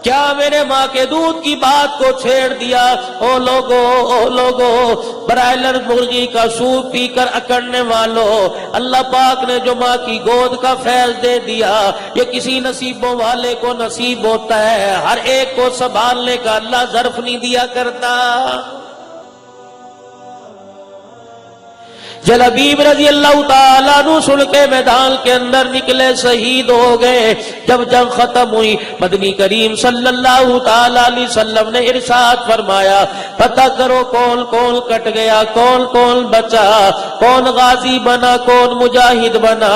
کیا میرے ماں کے دودھ کی بات کو چھیڑ دیا؟ او لوگو برائلر مرغی کا سوپ پی کر اکڑنے والوں، اللہ پاک نے جو ماں کی گود کا فیض دے دیا یہ کسی نصیبوں والے کو نصیب ہوتا ہے، ہر ایک کو سنبھالنے کا اللہ ظرف نہیں دیا کرتا۔ جلبیب رضی اللہ تعالیٰ عنہ سن کے میدان کے اندر نکلے، شہید ہو گئے۔ جب جنگ ختم ہوئی مدنی کریم صلی اللہ تعالیٰ علیہ وسلم نے ارشاد فرمایا پتہ کرو کون کون کٹ گیا، کون کون بچا، کون غازی بنا، کون مجاہد بنا،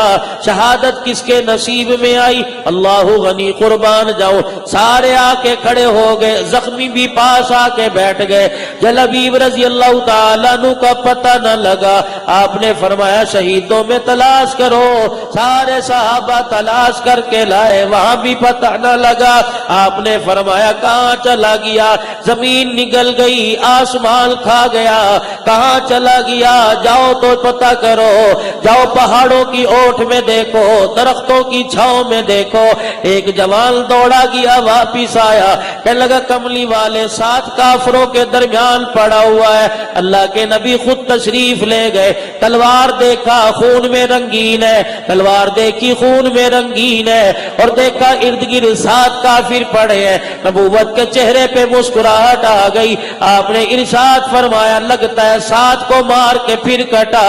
شہادت کس کے نصیب میں آئی۔ اللہ غنی قربان جاؤ، سارے آ کے کھڑے ہو گئے، زخمی بھی پاس آ کے بیٹھ گئے۔ جلبیب رضی اللہ تعالیٰ عنہ کا پتہ نہ لگا۔ آپ نے فرمایا شہیدوں میں تلاش کرو، سارے صحابہ تلاش کر کے لائے، وہاں بھی پتہ نہ لگا۔ آپ نے فرمایا کہاں چلا گیا؟ زمین نگل گئی، آسمان کھا گیا، کہاں چلا گیا؟ جاؤ تو پتہ کرو، جاؤ پہاڑوں کی اوٹ میں دیکھو، درختوں کی چھاؤں میں دیکھو۔ ایک جوان دوڑا گیا، واپس آیا، کہنے لگا کملی والے 7 کافروں کے درمیان پڑا ہوا ہے۔ اللہ کے نبی خود تشریف لے گئے، تلوار دیکھا خون میں رنگین ہے، تلوار دیکھی خون میں رنگین ہے، اور دیکھا ارد گرد 7 کافر پڑے ہیں۔ نبوت کے چہرے پہ مسکراہٹ آ گئی۔ آپ نے ارشاد فرمایا لگتا ہے 7 کو مار کے پھر کٹا،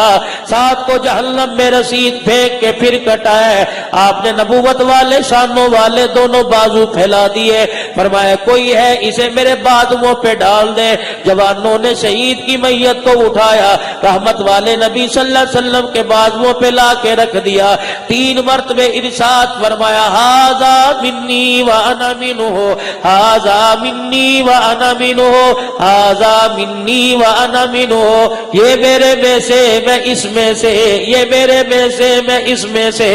7 کو جہنم میں رسید پھینک کے پھر کٹا ہے۔ آپ نے نبوت والے شانوں والے دونوں بازو پھیلا دیے، فرمایا کوئی ہے اسے میرے بازوؤں پہ ڈال دے۔ جوانوں نے شہید کی میت کو اٹھایا، رحمت والے نبی صلی اللہ علیہ وسلم کے بازوؤں پہ لا کے رکھ دیا۔ 3 مرتبہ ارشاد فرمایا ھذا منی وانا منہ، ھذا منی وانا منہ، ھذا منی وانا منہ، یہ میرے میں سے میں اس میں سے، یہ میرے میں سے میں اس میں سے،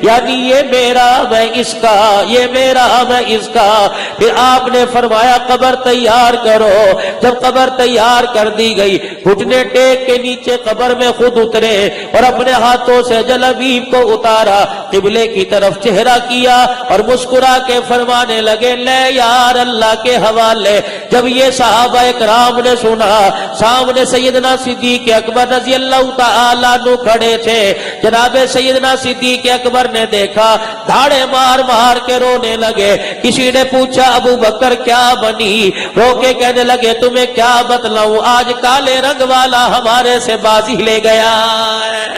یعنی یہ میرا میں اس کا، یہ میرا میں اس کا۔ پھر آپ نے فرمایا قبر تیار کرو۔ جب قبر تیار کر دی گئی، گھٹنے ٹیک کے نیچے قبر میں خود اترے اور اپنے ہاتھوں سے جلبیب کو اتارا، قبلے کی طرف چہرہ کیا اور مسکرا کے فرمانے لگے لے یار اللہ کے حوالے۔ جب یہ صحابہ اکرام نے سنا، سامنے سیدنا صدیق اکبر رضی اللہ تعالیٰ عنہ کھڑے تھے۔ جناب سیدنا صدیق اکبر نے دیکھا، دھاڑے مار مار کے رونے لگے۔ کسی نے پوچھا ابو بکر کیا بنی؟ رو کے کہنے لگے تمہیں کیا بتلاؤں، آج کالے رنگ والا ہمارے سے بازی لے گیا ہے۔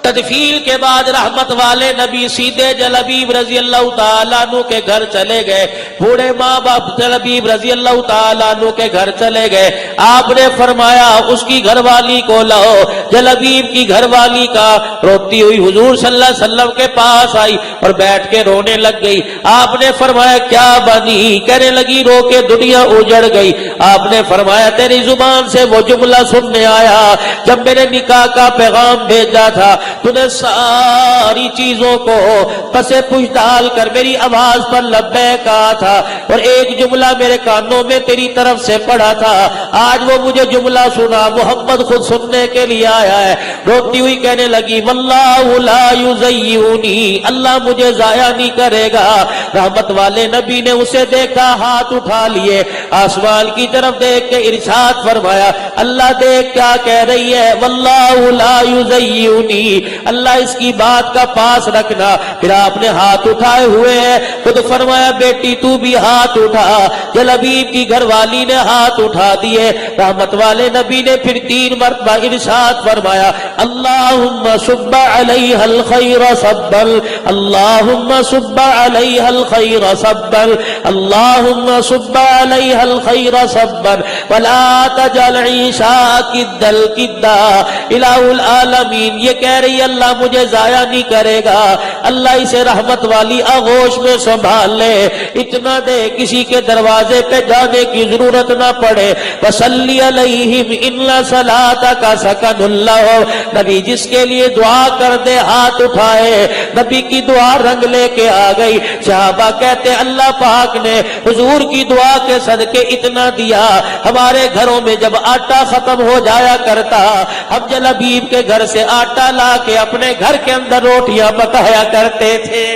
تدفین کے بعد رحمت والے نبی سیدھے جلبیب رضی اللہ تعالیٰ عنہ کے گھر چلے گئے۔ بوڑھے ماں باپ جلبیب رضی اللہ تعالیٰ عنہ کے گھر چلے گئے۔ آپ نے فرمایا اس کی گھر والی کو لاؤ۔ جلبیب کی گھر والی کا روتی ہوئی حضور صلی اللہ علیہ وسلم کے پاس آئی اور بیٹھ کے رونے لگ گئی۔ آپ نے فرمایا کیا بنی؟ کہنے لگی رو کے دنیا اجڑ گئی۔ آپ نے فرمایا تیری زبان سے وہ جملہ سننے آیا جب میرے نکاح کا پیغام بھیجا تھا، تو نے ساری چیزوں کو پسے پوچھ ڈال کر میری آواز پر لبیک کہا تھا، اور ایک جملہ میرے کانوں میں تیری طرف سے پڑا تھا۔ آج وہ مجھے جملہ سنا، محمد خود سننے کے لیے آیا ہے۔ روتی ہوئی کہنے لگی واللہ لا یضیعنی، اللہ مجھے ضائع نہیں کرے گا۔ رحمت والے نبی نے اسے دیکھا، ہاتھ اٹھا لیے، آسمان کی طرف دیکھ کے ارشاد فرمایا اللہ دیکھ کیا کہہ رہی ہے، واللہ لا یضیعنی، اللہ اس کی بات کا پاس رکھنا۔ پھر آپ نے ہاتھ اٹھائے ہوئے ہیں، خود فرمایا بیٹی تو بھی ہاتھ اٹھا۔ جلبیب کی گھر والی نے ہاتھ اٹھا دیے۔ رحمت والے نبی نے پھر 3 مرتبہ ارشاد فرمایا اللہم صب علیہ الخیر صبا، اللہم صب علیہ الخیر صبا، اللہم صب علیہ الخیر صبا ولا تجعل عیشا کدا کدا۔ الہ العالمین یہ کہہ رہی اللہ مجھے ضائع نہیں کرے گا، اللہ اسے رحمت والی آغوش میں سنبھال لے، اتنا دے کسی کے دروازے پہ جانے کی ضرورت نہ پڑے۔ وصلی علیہم ان صلاتک سکن لہم، نبی جس کے لیے دعا کر دے ہاتھ اٹھائے، نبی کی دعا رنگ لے کے آ گئی۔ صحابہ کہتے اللہ پاک نے حضور کی دعا کے صدقے اتنا دیا، ہمارے گھروں میں جب آٹا ختم ہو جایا کرتا، ہم جلبیب کے گھر سے آٹا لا کے اپنے گھر کے اندر روٹیاں پکایا کرتے تھے۔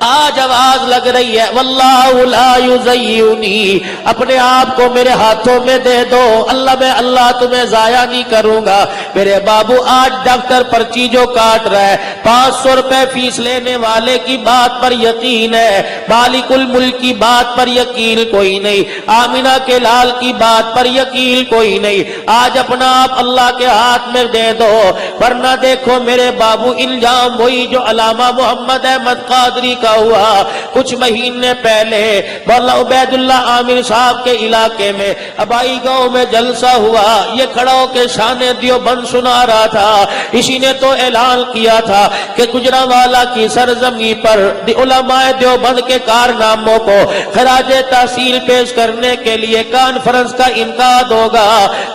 آج آواز لگ رہی ہے واللہ لا یضیعنی، اپنے آپ کو میرے ہاتھوں میں دے دو، اللہ تمہیں ضائع نہیں کروں گا۔ میرے بابو آج ڈاکٹر پرچی جو کاٹ رہا ہے 500 روپے فیس لینے والے کی بات پر یقین ہے، مالک الملک کی بات پر یقین کوئی نہیں، آمینہ کے لال کی بات پر یقین کوئی نہیں۔ آج اپنا آپ اللہ کے ہاتھ میں دے دو، ورنہ دیکھو میرے بابو الزام وہی جو علامہ محمد احمد قادری کا ہوا کچھ مہینے پہلے مولانا عبید اللہ عامر صاحب کے علاقے میں ابائی گاؤں میں جلسہ ہوا، یہ کھڑا ہو کے شان دیوبند سنا رہا تھا۔ اسی نے تو اعلان کیا تھا کہ گجرانوالہ کی سرزمین پر علماء دیوبند کے کارناموں کو خراج تحسین پیش کرنے کے لیے کانفرنس کا انعقاد ہوگا۔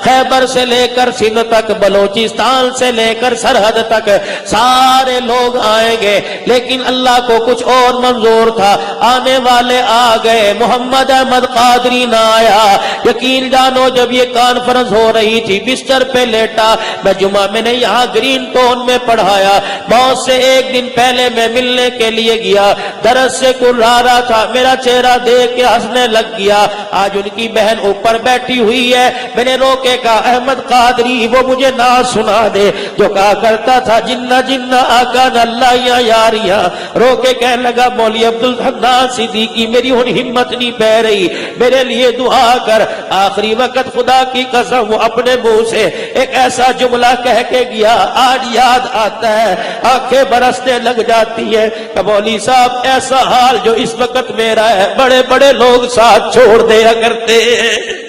خیبر سے لے کر سندھ تک، بلوچستان سے لے کر سرحد تک سارے لوگ آئیں گے، لیکن اللہ کو کچھ اور منظور تھا، آنے والے آ گئے، محمد احمد قادری نہ آیا۔ یقین جانو جب یہ کانفرنس ہو رہی تھی بستر پہ لیٹا، میں جمعہ میں نے یہاں گرین ٹون میں پڑھایا، موت سے ایک دن پہلے میں ملنے کے لیے گیا، درس سے کرا رہا تھا، میرا چہرہ دیکھ کے ہنسنے لگ گیا۔ آج ان کی بہن اوپر بیٹھی ہوئی ہے، میں نے روکے کہا احمد قادری وہ مجھے نعت سنا دے جو کہا کرتا تھا جنہ جنہ آقا اللہ یا یاریاں۔ رو کے کہنے لگا مولوی عبدالحنان صدیقی میری ہن ہمت نہیں پہ رہی، میرے لیے دعا کر۔ آخری وقت خدا کی قسم وہ اپنے منہ سے ایک ایسا جملہ کہہ کے گیا آج یاد آتا ہے، آنکھیں برسنے لگ جاتی ہے کہ مولوی صاحب ایسا حال جو اس وقت میرا ہے بڑے بڑے لوگ ساتھ چھوڑ دیا کرتے ہیں۔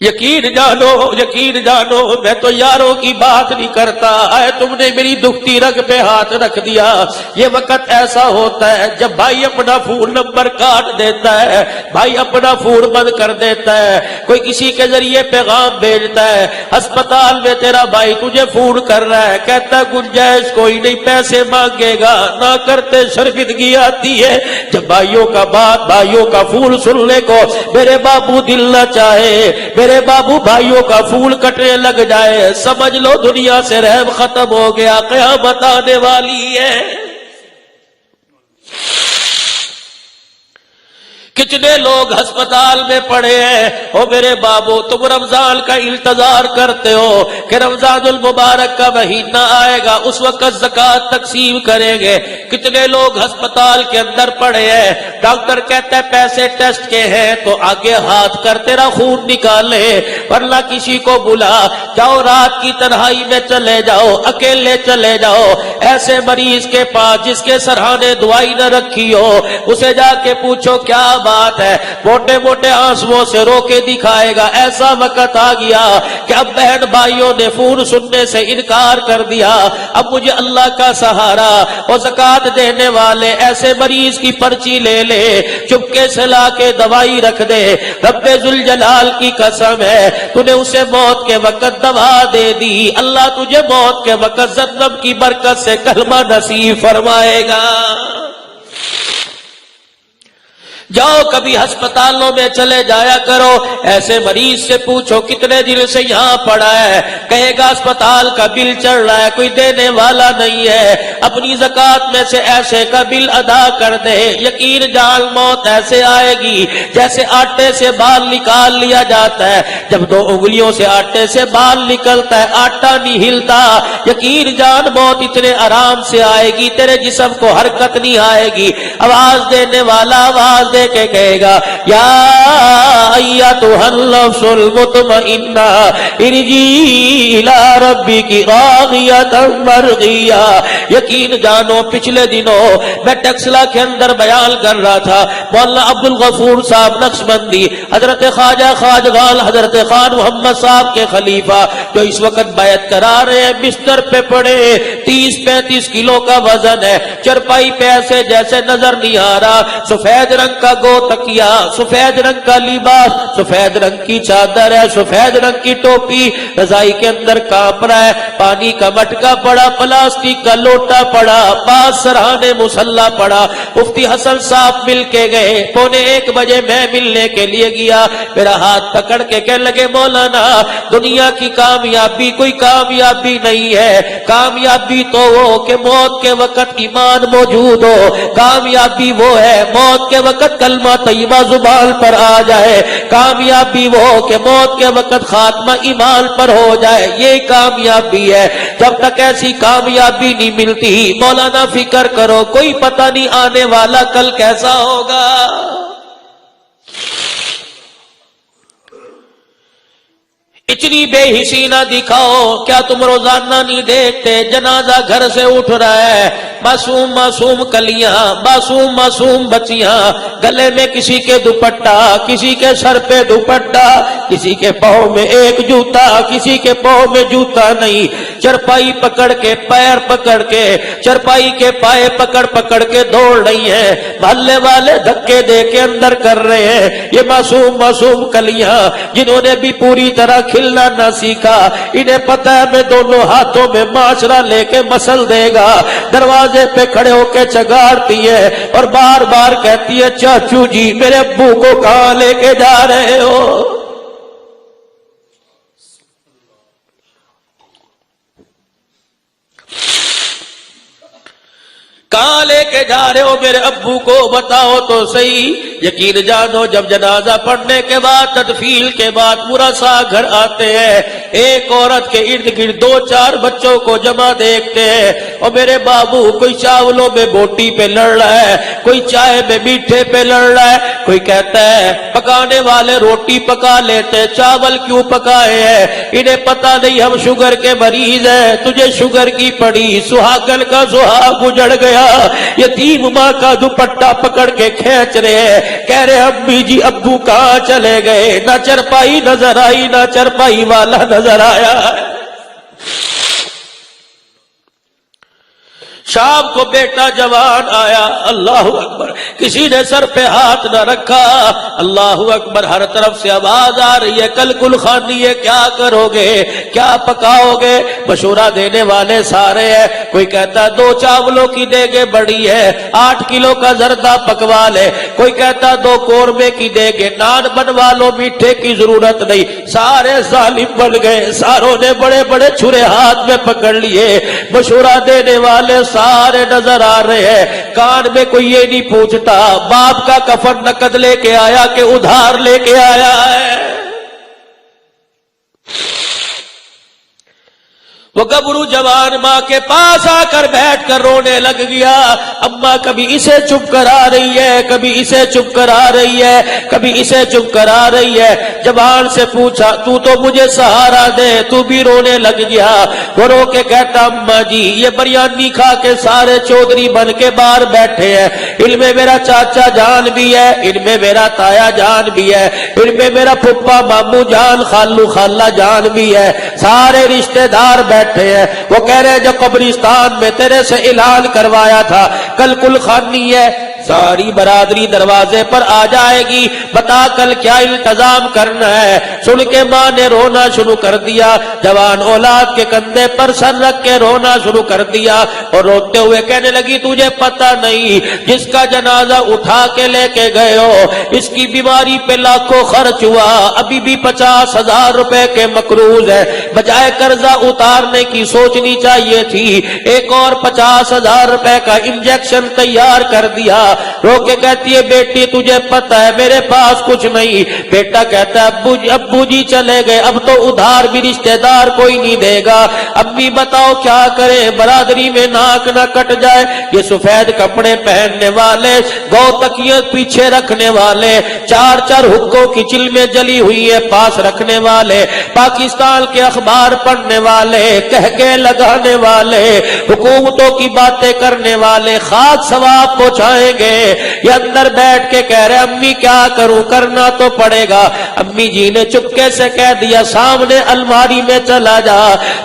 یقین جانو میں تو یاروں کی بات نہیں کرتا، آئے تم نے میری دکھتی رگ پہ ہاتھ رکھ دیا۔ یہ وقت ایسا ہوتا ہے جب بھائی اپنا فون نمبر کاٹ دیتا ہے، بھائی اپنا فون بند کر دیتا ہے، کوئی کسی کے ذریعے پیغام بھیجتا ہے ہسپتال میں تیرا بھائی تجھے فون کر رہا ہے، کہتا گنجائش کوئی نہیں پیسے مانگے گا، نہ کرتے شرمندگی آتی ہے جب بھائیوں کا بات بھائیوں کا فون سننے کو میرے بابو دل نہ چاہے، میرے بابو بھائیوں کا پھول کٹنے لگ جائے، سمجھ لو دنیا سے رحم ختم ہو گیا، قیامت آنے والی ہے۔ کتنے لوگ ہسپتال میں پڑے ہیں، او میرے بابو تم رمضان کا انتظار کرتے ہو کہ رمضان المبارک کا مہینہ آئے گا اس وقت زکوٰۃ تقسیم کریں گے۔ کتنے لوگ ہسپتال کے اندر پڑے ہیں، ڈاکٹر کہتا ہے پیسے ٹیسٹ کے ہیں تو آگے ہاتھ کر تیرا خون نکالے، ورنہ کسی کو بلا جاؤ، رات کی تنہائی میں چلے جاؤ، اکیلے چلے جاؤ، ایسے مریض کے پاس جس کے سرہانے دوائی نہ رکھی ہو اسے جا کے پوچھو کیا بات ہے، موٹے موٹے آنسوؤں سے رو کے دکھائے گا۔ ایسا وقت آ گیا کہ اب بہن بھائیوں نے فون سننے سے انکار کر دیا، اب مجھے اللہ کا سہارا، اور زکوٰۃ دینے والے ایسے مریض کی پرچی لے لے، چپکے سے لا کے دوائی رکھ دے، رب ذوالجلال کی قسم ہے تو نے اسے موت کے وقت دوا دے دی، اللہ تجھے موت کے وقت جنت کی برکت سے کلمہ نصیب فرمائے گا۔ جاؤ کبھی ہسپتالوں میں چلے جایا کرو، ایسے مریض سے پوچھو کتنے دن سے یہاں پڑا ہے، کہے گا اسپتال کا بل چڑھ رہا ہے کوئی دینے والا نہیں ہے، اپنی زکوٰۃ میں سے ایسے کا بل ادا کر دے، یقین جان موت ایسے آئے گی جیسے آٹے سے بال نکال لیا جاتا ہے، جب دو انگلیوں سے آٹے سے بال نکلتا ہے آٹا نہیں ہلتا، یقین جان موت اتنے آرام سے آئے گی تیرے جسم کو حرکت نہیں آئے گی، آواز دینے والا آواز دے کے کہے گا یا ایتھا النفس المطمئنہ ارجعی الی ربک راضیۃ مرضیہ۔ یقین جانو پچھلے دنوں میں ٹیکسلا کے اندر بیان کر رہا تھا، مولانا عبد الغفور صاحب نقشبندی، حضرت خواجہ خواجگال حضرت خان محمد صاحب کے خلیفہ جو اس وقت بیعت کرا رہے ہیں، بستر پہ پڑے 30-35 کلو کا وزن ہے، چرپائی پہ ایسے جیسے نظر نہیں آ رہا، سفید رنگ کا گو تکیا، سفید رنگ کا لباس، سفید رنگ کی چادر ہے، سفید رنگ کی ٹوپی، رضائی کے اندر کانپ رہا ہے، پانی کا مٹکا پڑا، پلاسٹک کا لوٹا پڑا، پاس سرحانے مسلح پڑا۔ مفتی حسن صاحب مل کے گئے، 1:15 میں ملنے کے لیے گیا، میرا ہاتھ پکڑ کے کہنے لگے مولانا دنیا کی کامیابی کوئی کامیابی نہیں ہے، کامیابی تو وہ کہ موت کے وقت ایمان موجود ہو، کامیابی وہ ہے موت کے وقت کلمہ طیبہ زبان پر آ جائے، کامیابی وہ کہ موت کے وقت خاتمہ ایمان پر ہو جائے، یہ کامیابی ہے۔ جب تک ایسی کامیابی نہیں ملتی مولانا فکر کرو کوئی پتہ نہیں آنے والا کل کیسا ہوگا۔ اتنی بے حسی نہ دکھاؤ، کیا تم روزانہ نہیں دیکھتے جنازہ گھر سے اٹھ رہا ہے، معصوم معصوم کلیاں، معصوم معصوم بچیاں، گلے میں کسی کے دوپٹہ، کسی کے سر پہ دوپٹہ، کسی کے پاؤں میں ایک جوتا، کسی کے پاؤں میں جوتا نہیں، چرپائی پکڑ کے پیر پکڑ کے چرپائی کے پائے پکڑ پکڑ کے دوڑ رہی ہیں، محلے والے دھکے دے کے اندر کر رہے ہیں۔ یہ معصوم معصوم کلیاں جنہوں نے بھی پوری طرح کھلنا نہ سیکھا، انہیں پتہ ہے میں دونوں ہاتھوں میں معاشرہ لے کے مسل دے گا، دروازے پہ کھڑے ہو کے چگاڑتی ہے اور بار بار کہتی ہے چاچو جی میرے ابو کو کہاں لے کے جا رہے ہو؟ کہاں لے کے جا رہے ہو میرے ابو کو بتاؤ تو صحیح۔ یقین جانو جب جنازہ پڑھنے کے بعد تدفین کے بعد مرثا گھر آتے ہیں، ایک عورت کے ارد گرد 2-4 بچوں کو جمع دیکھتے ہیں، اور میرے بابو کوئی چاولوں میں بوٹی پہ لڑ رہا ہے، کوئی چائے میں میٹھے پہ لڑ رہا ہے، کوئی کہتا ہے پکانے والے روٹی پکا لیتے چاول کیوں پکائے ہیں، انہیں پتہ نہیں ہم شوگر کے مریض ہیں، تجھے شوگر کی پڑی، سہاگن کا سہاگ اجڑ گیا، یتیم ماں کا دوپٹہ پکڑ کے کھینچ رہے ہیں، کہہ رہے امی جی ابو کہاں چلے گئے، نہ چرپائی نظر آئی نہ چرپائی والا نظر آیا۔ شام کو بیٹا جوان آیا، اللہ اکبر، کسی نے سر پہ ہاتھ نہ رکھا، اللہ اکبر، ہر طرف سے آواز آ رہی ہے کل کل خانی ہے، کیا کرو گے، کیا پکاؤ گے؟ مشورہ دینے والے سارے ہیں، کوئی کہتا 2 چاولوں کی دیگیں بڑی ہے 8 کلو کا زردہ پکوا لے، کوئی کہتا 2 قورمے کی دیگیں، نان بنوا لو، میٹھے کی ضرورت نہیں۔ سارے ظالم بن گئے، ساروں نے بڑے بڑے چھرے ہاتھ میں پکڑ لیے، مشورہ دینے والے سارے نظر آ رہے ہیں، کان میں کوئی یہ نہیں پوچھتا باپ کا کفن نقد لے کے آیا کہ ادھار لے کے آیا ہے۔ وہ گبرو جوان ماں کے پاس آ کر بیٹھ کر رونے لگ گیا، اماں کبھی اسے چپ کرا رہی ہے، کبھی اسے چپ کرا رہی ہے، کبھی اسے چپ کرا رہی ہے۔ جوان سے پوچھا تو مجھے سہارا دے، تو بھی رونے لگ گیا۔ وہ رو کے کہتا اماں جی یہ بریانی کھا کے سارے چودھری بن کے باہر بیٹھے ہیں، ان میں میرا چاچا جان بھی ہے، ان میں میرا تایا جان بھی ہے، ان میں میرا پھپھا ماموں جان خالو خالہ جان بھی ہے، سارے رشتہ دار بیٹھے ہیں۔ وہ کہہ رہے جو قبرستان میں تیرے سے اعلان کروایا تھا کل کل خانی ہے، ساری برادری دروازے پر آ جائے گی، بتا کل کیا انتظام کرنا ہے۔ سن کے ماں نے رونا شروع کر دیا، جوان اولاد کے کندھے پر سر رکھ کے رونا شروع کر دیا، اور روتے ہوئے کہنے لگی تجھے پتہ نہیں جس کا جنازہ اٹھا کے لے کے گئے ہو اس کی بیماری پہ لاکھوں خرچ ہوا، ابھی بھی 50,000 روپے کے مقروض ہے، بجائے قرضہ اتارنے کی سوچنی چاہیے تھی، ایک اور 50,000 روپے کا انجیکشن تیار کر دیا۔ رو کے کہتی ہے بیٹی تجھے پتہ ہے میرے پاس کچھ نہیں۔ بیٹا کہتا ہے ابو جی چلے گئے، اب تو ادھار بھی رشتہ دار کوئی نہیں دے گا، امی بتاؤ کیا کریں، برادری میں ناک نہ کٹ جائے۔ یہ سفید کپڑے پہننے والے، گو تکیے پیچھے رکھنے والے، 4 حقوں کی چلمیں جلی ہوئی ہے پاس رکھنے والے، پاکستان کے اخبار پڑھنے والے، کہکے لگانے والے، حکومتوں کی باتیں کرنے والے، خاک ثواب پہنچائیں گے، یہ اندر بیٹھ کے کہہ رہے امی کیا کروں، کرنا تو پڑے گا۔ امی جی نے چپکے سے کہہ دیا سامنے الماری میں چلا جا،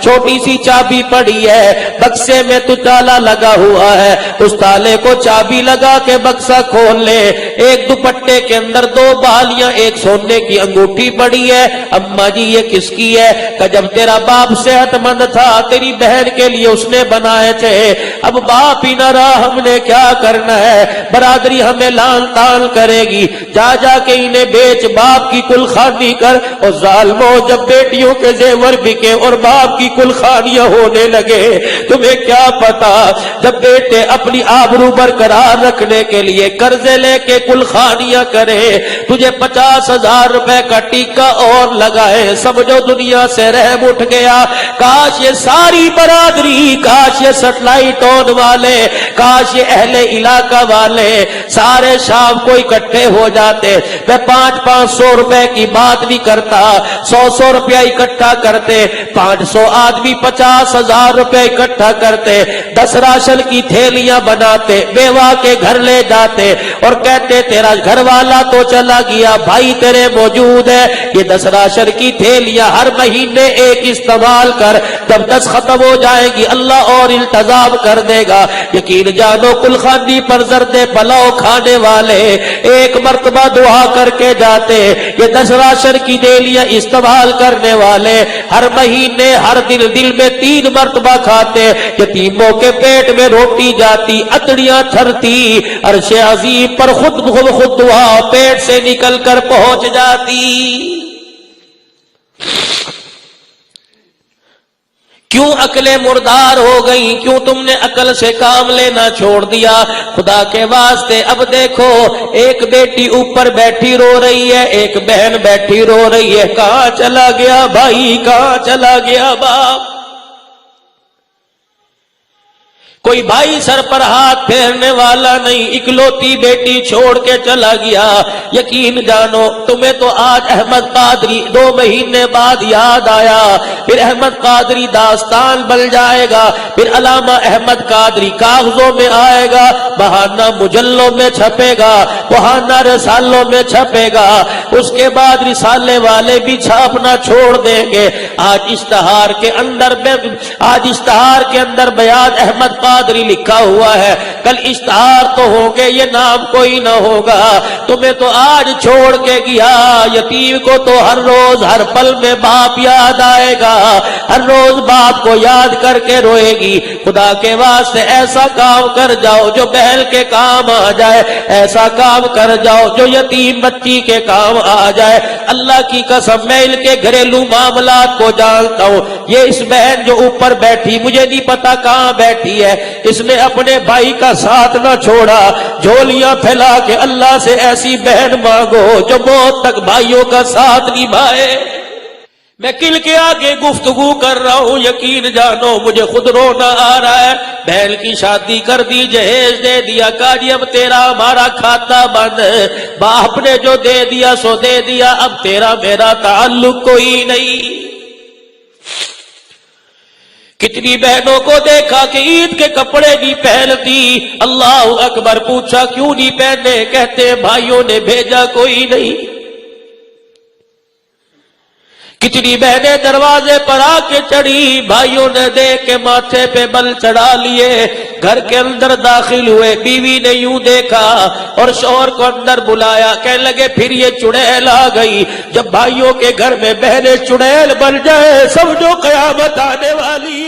چھوٹی سی چابی پڑی ہے، بکسے میں تو تالا لگا ہوا ہے، اس تالے کو چابی لگا کے بکسا کھول لے۔ ایک دوپٹے کے اندر 2 بالیاں، ایک سونے کی انگوٹھی پڑی ہے۔ اما جی یہ کس کی ہے؟ کہ جب تیرا باپ صحت مند تھا تیری بہن کے لیے اس نے بنائے تھے، اب باپ ہی نہ رہا ہم نے کیا کرنا ہے، برادری ہمیں لان تان کرے گی، جا جا کے انہیں بیچ، باپ کی کل خانی کر۔ اور ظالموں جب بیٹیوں کے زیور بکے اور باپ کی کل خانیاں ہونے لگے، تمہیں کیا پتا جب بیٹے اپنی آبرو برقرار رکھنے کے لیے قرضے لے کے کل خانیاں کرے، تجھے 50,000 روپے کا ٹیکہ اور لگائے، سمجھو دنیا سے رحم اٹھ گیا۔ کاش یہ ساری برادری، کاش یہ سیٹلائٹ ٹون والے، کاش یہ اہل علاقہ والے سارے شام کو اکٹھے ہو جاتے۔ میں 500 روپے کی بات نہیں کرتا، 100 روپیہ اکٹھا کرتے، 500 آدمی 50,000 روپے اکٹھا کرتے، 10 راشن کی تھیلیاں بناتے، بیوہ کے گھر لے جاتے اور کہتے تیرا گھر والا تو چلا گیا، بھائی تیرے موجود ہے، یہ 10 راشن کی تھیلیاں ہر مہینے ایک استعمال کر، جب 10 ختم ہو جائے گی اللہ اور التزام کر دے گا۔ یقین جانو کل خاندی پر زرد پلاؤ کھانے والے ایک مرتبہ دعا کر کے جاتے، یہ 10 راشن کی تھیلیاں استعمال کرنے والے ہر مہینے ہر دل میں 3 مرتبہ کھاتے، یتیموں کے پیٹ میں روٹی جاتی، اتڑیاں تھرتی، عرش عظیم پر خود دعا پیٹ سے نکل کر پہنچ جاتی۔ کیوں عقلیں مردار ہو گئی؟ کیوں تم نے عقل سے کام لینا چھوڑ دیا؟ خدا کے واسطے اب دیکھو، ایک بیٹی اوپر بیٹھی رو رہی ہے، ایک بہن بیٹھی رو رہی ہے، کہاں چلا گیا بھائی، کہاں چلا گیا باپ؟ کوئی بھائی سر پر ہاتھ پھیرنے والا نہیں، اکلوتی بیٹی چھوڑ کے چلا گیا۔ یقین جانو تمہیں تو آج احمد قادری 2 مہینے بعد یاد آیا، پھر احمد قادری داستان بن جائے گا، پھر علامہ احمد قادری کاغذوں میں آئے گا، بہانہ مجلوں میں چھپے گا، بہانہ رسالوں میں چھپے گا، اس کے بعد رسالے والے بھی چھاپنا چھوڑ دیں گے۔ آج اشتہار کے اندر بیان احمد قادری لکھا ہوا ہے، کل اشتہار تو ہوں گے، یہ نام کوئی نہ ہوگا۔ تمہیں تو آج چھوڑ کے گیا، یتیم کو تو ہر روز ہر پل میں باپ یاد آئے گا، ہر روز باپ کو یاد کر کے روئے گی۔ خدا کے واسطے ایسا کام کر جاؤ جو بہن کے کام آ جائے، ایسا کام کر جاؤ جو یتیم بچی کے کام آ جائے۔ اللہ کی قسم میں ان کے گھریلو معاملات کو جانتا ہوں۔ یہ اس بہن جو اوپر بیٹھی، مجھے نہیں پتا کہاں بیٹھی ہے، اس نے اپنے بھائی کا ساتھ نہ چھوڑا۔ جھولیاں پھیلا کے اللہ سے ایسی بہن مانگو جو موت تک بھائیوں کا ساتھ نبھائے۔ میں کل کے آگے گفتگو کر رہا ہوں، یقین جانو مجھے خود رونا آ رہا ہے۔ بہن کی شادی کر دی، جہیز دے دیا، کہا جی اب تیرا ہمارا کھاتا بند، باپ نے جو دے دیا سو دے دیا، اب تیرا میرا تعلق کوئی نہیں۔ کتنی بہنوں کو دیکھا کہ عید کے کپڑے نہیں پہنتی، اللہ اکبر، پوچھا کیوں نہیں پہنے، کہتے بھائیوں نے بھیجا کوئی نہیں۔ کتنی بہنیں دروازے پر آ کے چڑھی، بھائیوں نے دیکھ کے ماتھے پہ بل چڑھا لیے، گھر کے اندر داخل ہوئے، بیوی نے یوں دیکھا اور شوہر کو اندر بلایا، کہنے لگے پھر یہ چڑیل آ گئی۔ جب بھائیوں کے گھر میں بہنیں چڑیل بن جائے سمجھو قیامت آنے والی ہے۔